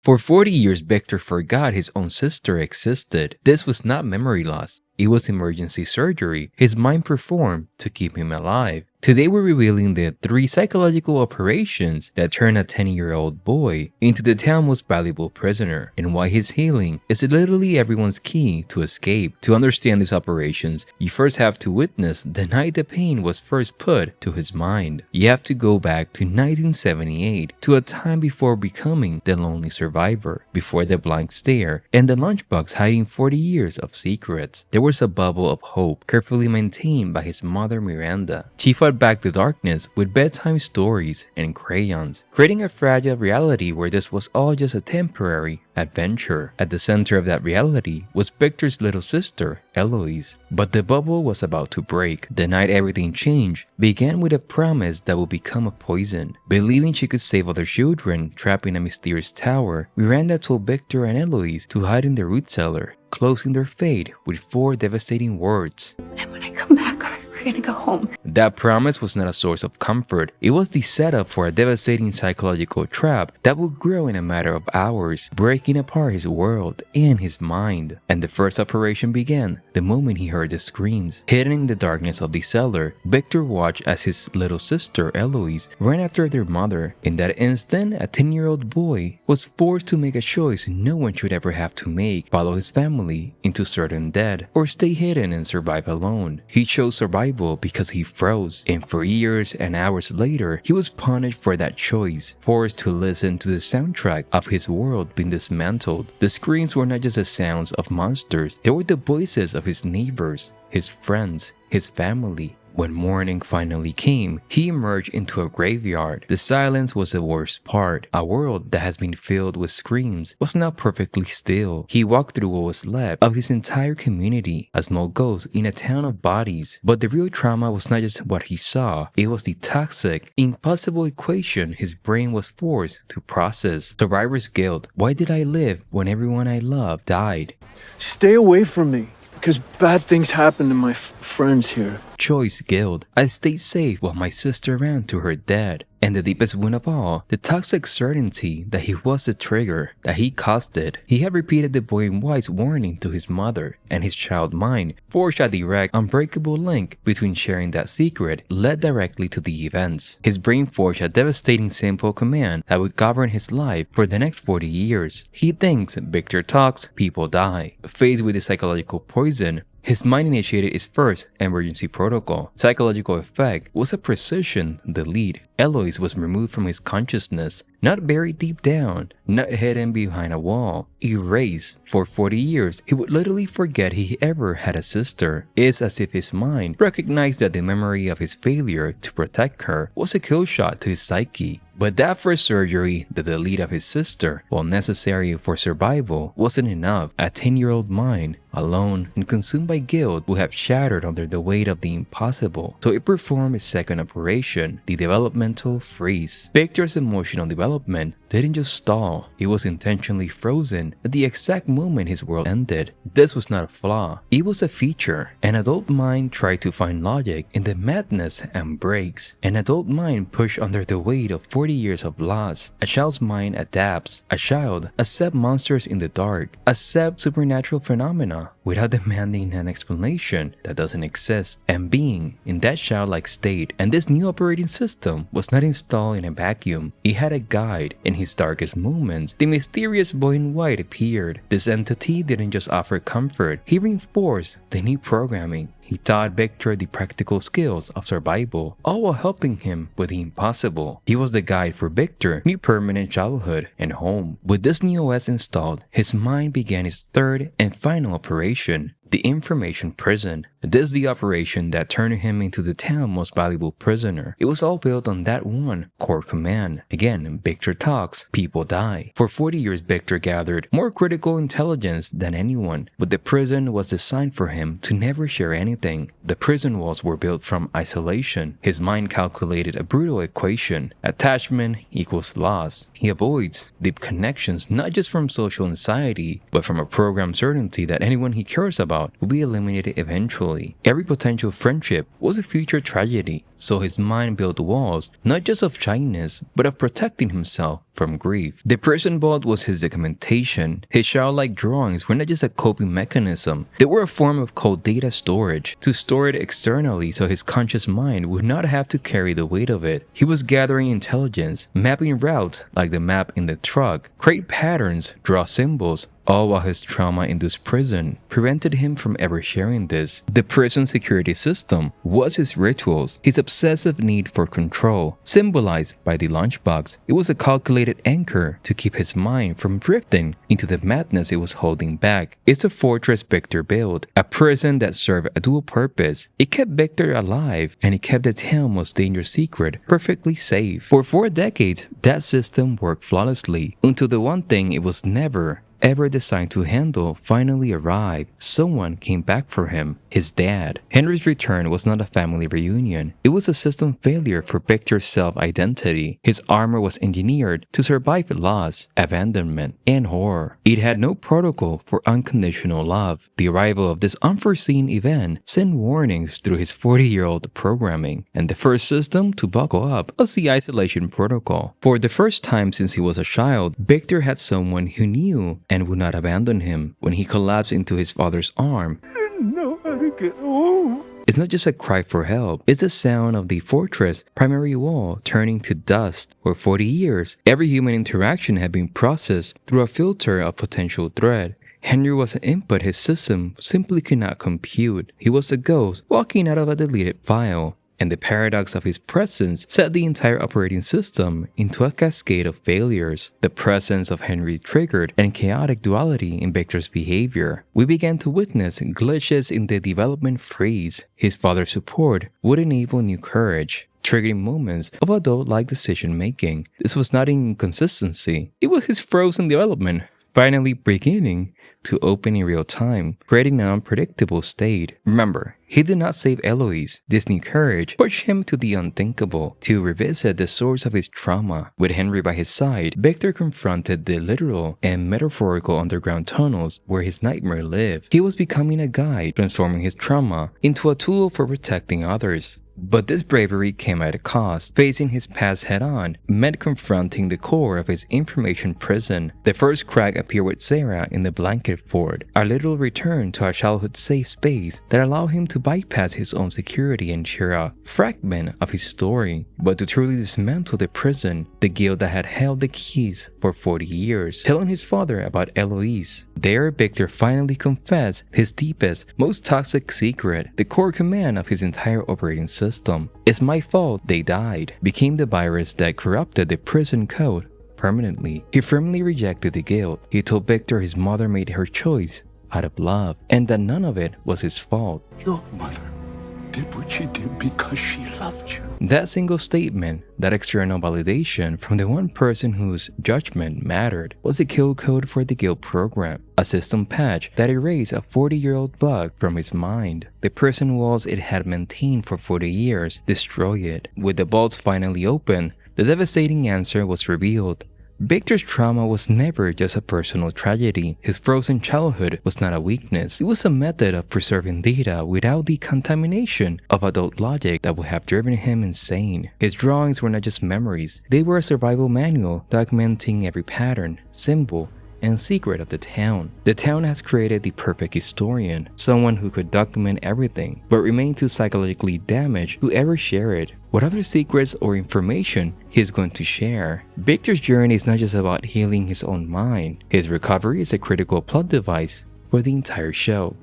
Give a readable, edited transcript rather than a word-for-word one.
For 40 years, Victor forgot his own sister existed. This was not memory loss. It was emergency surgery his mind performed to keep him alive. Today we're revealing the 3 psychological operations that turn a 10-year-old boy into the town's most valuable prisoner, and why his healing is literally everyone's key to escape. To understand these operations, you first have to witness the night the pain was first put to his mind. You have to go back to 1978, to a time before becoming the lonely survivor, before the blank stare and the lunchbox hiding 40 years of secrets. There was a bubble of hope carefully maintained by his mother Miranda. She fought back the darkness with bedtime stories and crayons, creating a fragile reality where this was all just a temporary adventure. At the center of that reality was Victor's little sister, Eloise. But the bubble was about to break. The night everything changed began with a promise that would become a poison. Believing she could save other children trapped in a mysterious tower, Miranda told Victor and Eloise to hide in the root cellar, closing their fate with 4 devastating words. And when I come back, we're gonna go home. That promise was not a source of comfort. It was the setup for a devastating psychological trap that would grow in a matter of hours, breaking apart his world and his mind. And the first operation began the moment he heard the screams. Hidden in the darkness of the cellar, Victor watched as his little sister Eloise ran after their mother. In that instant, a 10-year-old boy was forced to make a choice no one should ever have to make: follow his family into certain death, or stay hidden and survive alone. He chose survival because he froze, and for years and hours later, he was punished for that choice, forced to listen to the soundtrack of his world being dismantled. The screams were not just the sounds of monsters, they were the voices of his neighbors, his friends, his family. When morning finally came, he emerged into a graveyard. The silence was the worst part. A world that has been filled with screams was now perfectly still. He walked through what was left of his entire community, a small ghost in a town of bodies. But the real trauma was not just what he saw, it was the toxic, impossible equation his brain was forced to process. Survivor's guilt. Why did I live when everyone I loved died? Stay away from me, because bad things happen to my friends here. Choice guilt. I stayed safe while my sister ran to her death. And the deepest wound of all, the toxic certainty that he was the trigger, that he caused it. He had repeated the boy in white's warning to his mother, and his child mind forged a direct, unbreakable link between sharing that secret led directly to the events. His brain forged a devastating simple command that would govern his life for the next 40 years. He thinks, Victor talks, people die. Faced with the psychological poison, his mind initiated its first emergency protocol. Psychological effect was a precision delete. Eloise was removed from his consciousness, not buried deep down, not hidden behind a wall, erased. For 40 years, he would literally forget he ever had a sister. It's as if his mind recognized that the memory of his failure to protect her was a kill shot to his psyche. But that first surgery, the delete of his sister, while necessary for survival, wasn't enough. A 10-year-old mind, alone and consumed by guilt, would have shattered under the weight of the impossible. So it performed its second operation, the developmental freeze. Victor's emotional development didn't just stall, it was intentionally frozen at the exact moment his world ended. This was not a flaw, it was a feature. An adult mind tried to find logic in the madness and breaks. An adult mind pushed under the weight of 40 years of loss. A child's mind adapts. A child accepts monsters in the dark, accepts supernatural phenomena without demanding an explanation that doesn't exist, and being in that childlike state. And this new operating system was not installed in a vacuum. It had a guide. In his darkest moments, the mysterious boy in white appeared. This entity didn't just offer comfort, he reinforced the new programming. He taught Victor the practical skills of survival, all while helping him with the impossible. He was the guide for Victor, new permanent childhood and home. With this new OS installed, his mind began its third and final operation, the information prison. This is the operation that turned him into the town's most valuable prisoner. It was all built on that one core command. Again, Victor talks, people die. For 40 years, Victor gathered more critical intelligence than anyone, but the prison was designed for him to never share anything. The prison walls were built from isolation. His mind calculated a brutal equation. Attachment equals loss. He avoids deep connections, not just from social anxiety, but from a programmed certainty that anyone he cares about will be eliminated eventually. Every potential friendship was a future tragedy, so his mind built walls not just of shyness, but of protecting himself from grief. The prison vault was his documentation. His childlike drawings were not just a coping mechanism, they were a form of cold data storage, to store it externally so his conscious mind would not have to carry the weight of it. He was gathering intelligence, mapping routes like the map in the truck, create patterns, draw symbols, all while his trauma-induced prison prevented him from ever sharing this. The prison security system was his rituals, his obsessive need for control, symbolized by the lunchbox. It was a calculated anchor to keep his mind from drifting into the madness it was holding back. It's a fortress Victor built, a prison that served a dual purpose. It kept Victor alive, and it kept the town's most dangerous secret perfectly safe. For 4 decades, that system worked flawlessly, until the one thing it was never ever designed to handle finally arrived. Someone came back for him, his dad. Henry's return was not a family reunion. It was a system failure for Victor's self-identity. His armor was engineered to survive loss, abandonment, and horror. It had no protocol for unconditional love. The arrival of this unforeseen event sent warnings through his 40-year-old programming, and the first system to buckle up was the isolation protocol. For the first time since he was a child, Victor had someone who knew and would not abandon him. When he collapsed into his father's arm, I didn't know how to get home. it's not just a cry for help, it's the sound of the fortress primary wall turning to dust. For 40 years, every human interaction had been processed through a filter of potential threat. Henry was an input his system simply could not compute. He was a ghost walking out of a deleted file. And the paradox of his presence set the entire operating system into a cascade of failures. The presence of Henry triggered a chaotic duality in Victor's behavior. We began to witness glitches in the development freeze. His father's support would enable new courage, triggering moments of adult-like decision-making. This was not inconsistency. It was his frozen development finally beginning to open in real time, creating an unpredictable state. Remember, he did not save Eloise. This new courage pushed him to the unthinkable, to revisit the source of his trauma. With Henry by his side, Victor confronted the literal and metaphorical underground tunnels where his nightmare lived. He was becoming a guide, transforming his trauma into a tool for protecting others. But this bravery came at a cost. Facing his past head-on meant confronting the core of his information prison. The first crack appeared with Sarah in the blanket fort, a little return to a childhood safe space that allowed him to bypass his own security and share a fragment of his story. But to truly dismantle the prison, the guild that had held the keys for 40 years, telling his father about Eloise. There, Victor finally confessed his deepest, most toxic secret, the core command of his entire operating system. "It's my fault they died," became the virus that corrupted the prison code permanently. He firmly rejected the guilt. He told Victor his mother made her choice out of love, and that none of it was his fault. Your mother did what she did because she loved you. That single statement, that external validation from the one person whose judgment mattered, was the kill code for the guild program, a system patch that erased a 40-year-old bug from his mind. The prison walls it had maintained for 40 years destroyed it. With the vaults finally open, the devastating answer was revealed. Victor's trauma was never just a personal tragedy. His frozen childhood was not a weakness. It was a method of preserving data without the contamination of adult logic that would have driven him insane. His drawings were not just memories. They were a survival manual documenting every pattern, symbol, and secret of the town. The town has created the perfect historian, someone who could document everything, but remain too psychologically damaged to ever share it. What other secrets or information he is going to share? Victor's journey is not just about healing his own mind. His recovery is a critical plot device for the entire show.